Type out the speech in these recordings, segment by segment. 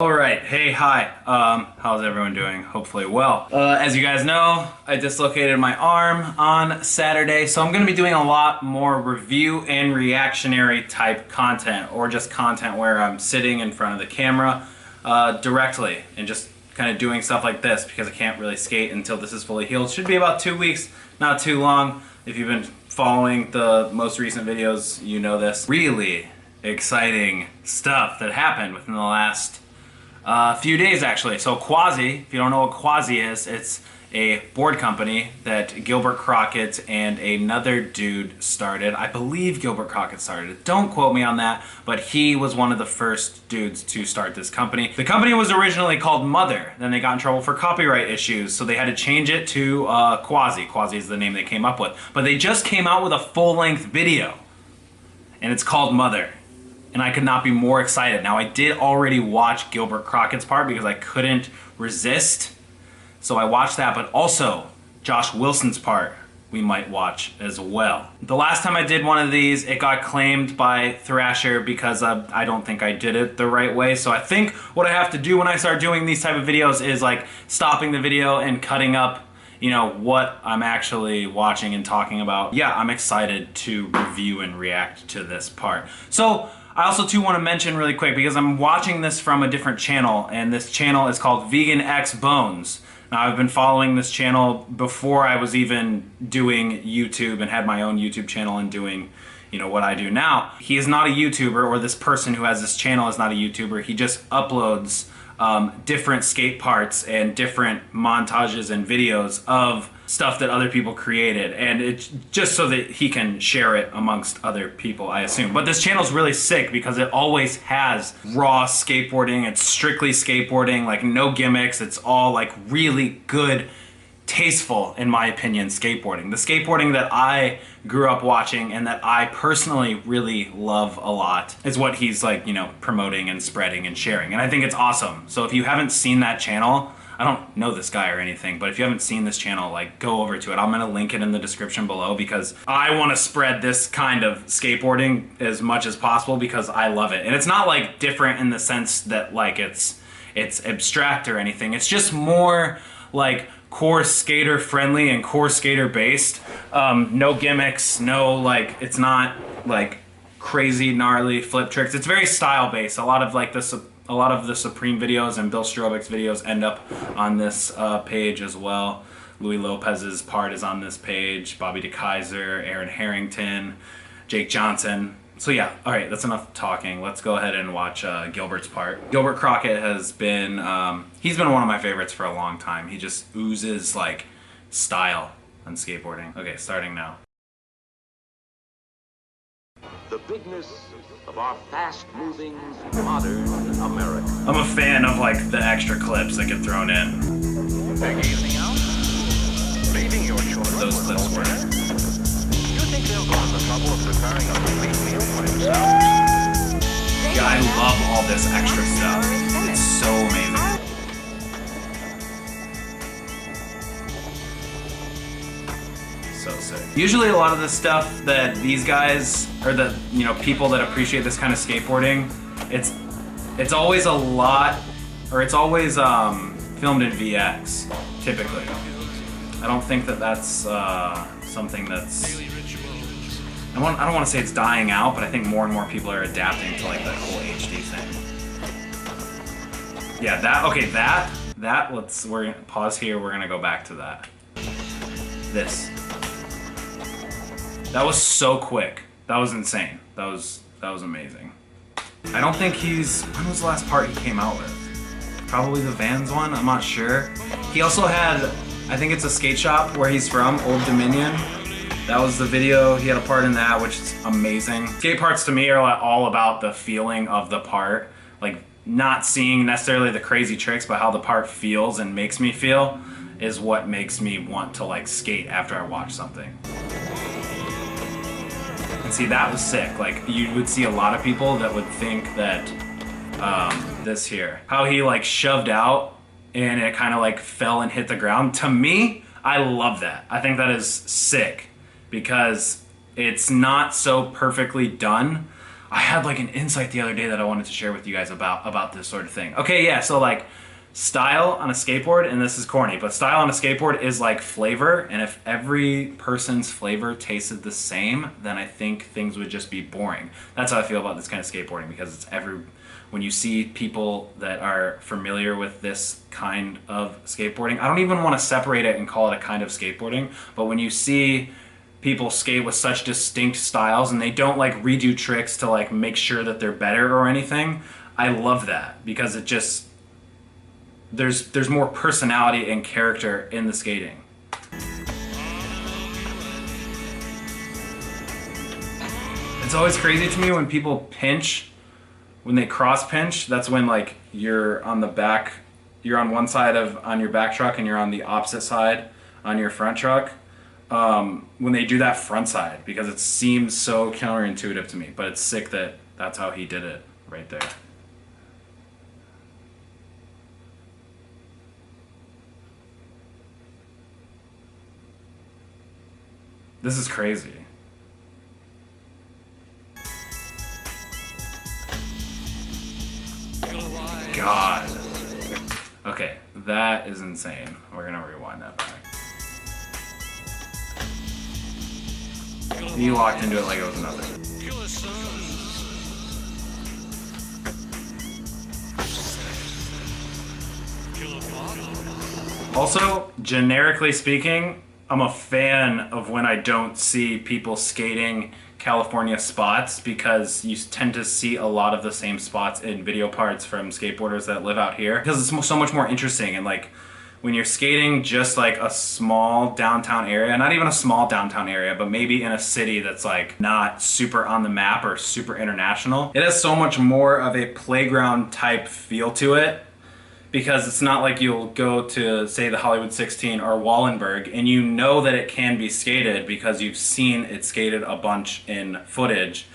Alright, hey, hi. How's everyone doing? Hopefully well. As you guys know, I dislocated my arm on Saturday, so I'm going to be doing a lot more review and reactionary type content, or just content where I'm sitting in front of the camera directly and just kind of doing stuff like this because I can't really skate until this is fully healed. Should be about 2 weeks, not too long. If you've been following the most recent videos, you know this. Really exciting stuff that happened within the last few days actually. So Quasi, if you don't know what Quasi is, it's a board company that Gilbert Crockett and another dude started. I believe Gilbert Crockett started it. Don't quote me on that, but he was one of the first dudes to start this company. The company was originally called Mother. Then they got in trouble for copyright issues, so they had to change it to Quasi. Quasi is the name they came up with. But they just came out with a full-length video, and it's called Mother. And I could not be more excited. Now, I did already watch Gilbert Crockett's part because I couldn't resist. So I watched that, but also Josh Wilson's part we might watch as well. The last time I did one of these, it got claimed by Thrasher because I don't think I did it the right way. So I think what I have to do when I start doing these type of videos is like stopping the video and cutting up, you know, what I'm actually watching and talking about. Yeah, I'm excited to review and react to this part. So I also too want to mention really quick, because I'm watching this from a different channel, and this channel is called Vegan X Bones. Now, I've been following this channel before I was even doing YouTube and had my own YouTube channel and doing, you know, what I do now. He is not a YouTuber, or this person who has this channel is not a YouTuber. He just uploads different skate parts and different montages and videos of stuff that other people created, and it's just so that he can share it amongst other people, I assume. But this channel's really sick because it always has raw skateboarding. It's strictly skateboarding, like no gimmicks. It's all like really good, tasteful, in my opinion, skateboarding. The skateboarding that I grew up watching and that I personally really love a lot is what he's like, you know, promoting and spreading and sharing. And I think it's awesome. So if you haven't seen that channel, I don't know this guy or anything, but if you haven't seen this channel, like, go over to it. I'm gonna link it in the description below because I wanna spread this kind of skateboarding as much as possible because I love it. And it's not like different in the sense that like it's abstract or anything. It's just more like core skater friendly and core skater based. No gimmicks, no like, it's not like crazy gnarly flip tricks. It's very style based. A lot of the Supreme videos and Bill Strobek's videos end up on this page as well. Louis Lopez's part is on this page. Bobby DeKaiser, Aaron Harrington, Jake Johnson. So yeah, all right, that's enough talking. Let's go ahead and watch Gilbert's part. Gilbert Crockett has been, he's been one of my favorites for a long time. He just oozes like style on skateboarding. Okay, starting now. The bigness of our fast-moving, modern America. I'm a fan of like the extra clips that get thrown in. Anything else? Leaving your children Those clips were. You think they'll go to the trouble of preparing a complete meal for themselves? Yeah, I love all this extra stuff. It's so amazing. So sick. Usually a lot of the stuff that these guys, or the, you know, people that appreciate this kind of skateboarding, it's always a lot, or it's always filmed in VX, typically. I don't think that that's something that's, I don't want to say it's dying out, but I think more and more people are adapting to like the whole HD thing. Yeah, we're gonna pause here, we're gonna go back to that. This. That was so quick. That was insane. That was amazing. I don't think when was the last part he came out with? Probably the Vans one, I'm not sure. He also had, I think it's a skate shop where he's from, Old Dominion. That was the video, he had a part in that, which is amazing. Skate parts to me are all about the feeling of the part. Like not seeing necessarily the crazy tricks, but how the part feels and makes me feel is what makes me want to like skate after I watch something. And see, that was sick. Like, you would see a lot of people that would think that this here, how he like shoved out and it kind of like fell and hit the ground. To me, I love that. I think that is sick because it's not so perfectly done. I had like an insight the other day that I wanted to share with you guys about this sort of thing. Okay, yeah, so like style on a skateboard, and this is corny, but style on a skateboard is like flavor, and if every person's flavor tasted the same, then I think things would just be boring. That's how I feel about this kind of skateboarding, because when you see people that are familiar with this kind of skateboarding, I don't even want to separate it and call it a kind of skateboarding, but when you see people skate with such distinct styles and they don't like redo tricks to like make sure that they're better or anything, I love that, because it just, there's more personality and character in the skating. It's always crazy to me when people pinch, when they cross pinch. That's when like you're on the back, you're on one side on your back truck and you're on the opposite side on your front truck. When they do that front side, because it seems so counterintuitive to me, but it's sick that that's how he did it right there. This is crazy. God. Okay, that is insane. We're gonna rewind that back. He walked into it like it was nothing. Also, generically speaking, I'm a fan of when I don't see people skating California spots, because you tend to see a lot of the same spots in video parts from skateboarders that live out here, because it's so much more interesting. And like when you're skating just like a small downtown area, not even a small downtown area, but maybe in a city that's like not super on the map or super international, it has so much more of a playground type feel to it, because it's not like you'll go to, say, the Hollywood 16 or Wallenberg and you know that it can be skated because you've seen it skated a bunch in footage.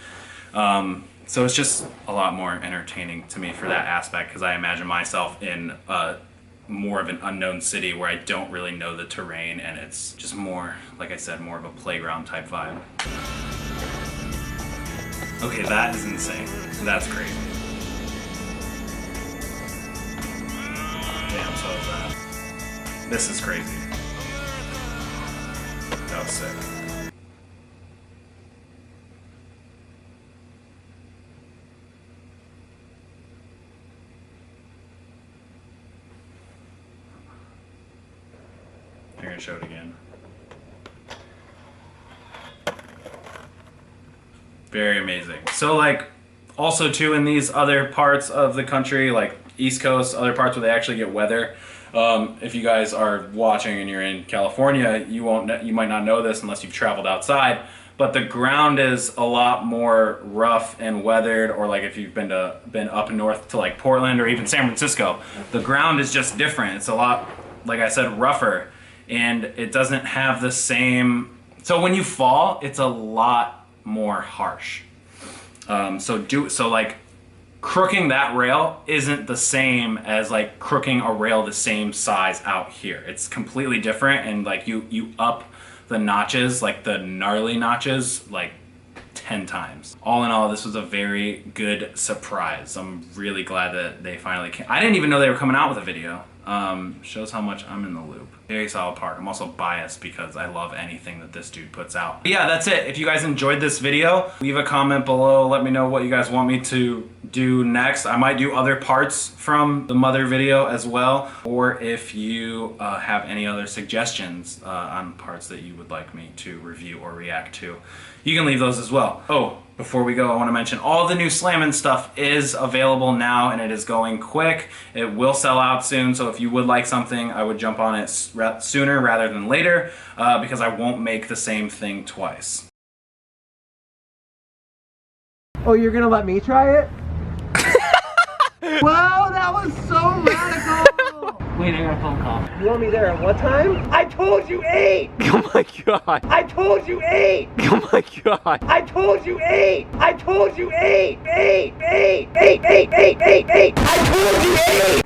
So it's just a lot more entertaining to me for that aspect, because I imagine myself in more of an unknown city where I don't really know the terrain, and it's just more, like I said, more of a playground type vibe. Okay, that is insane. That's crazy. Damn, so is that. This is crazy. That was sick. I'm gonna show it again. Very amazing. So like, also too, in these other parts of the country, like East Coast, other parts where they actually get weather. If you guys are watching and you're in California, you might not know this unless you've traveled outside, but the ground is a lot more rough and weathered. Or like if you've been up north to like Portland or even San Francisco, the ground is just different. It's a lot, like I said, rougher, and it doesn't have the same, so when you fall, it's a lot more harsh. So like crooking that rail isn't the same as like crooking a rail the same size out here. It's completely different, and like you up the notches, like the gnarly notches, like 10 times. All in all, this was a very good surprise. I'm really glad that they finally came. I didn't even know they were coming out with a video. Shows how much I'm in the loop. Very solid part. I'm also biased because I love anything that this dude puts out. But yeah, that's it. If you guys enjoyed this video, leave a comment below. Let me know what you guys want me to do next. I might do other parts from the mother video as well, or if you have any other suggestions on parts that you would like me to review or react to, you can leave those as well. Oh, before we go, I want to mention all the new Slammin' stuff is available now, and it is going quick. It will sell out soon, so if you would like something, I would jump on it sooner rather than later, because I won't make the same thing twice. Oh, you're gonna let me try it? Wow, that was so radical! Wait, I got a phone call. You want me there at what time? I told you 8! Oh my god. I told you 8! Oh my god. I told you 8! I told you 8! 8! 8! 8! 8! 8! 8! 8! I told you 8!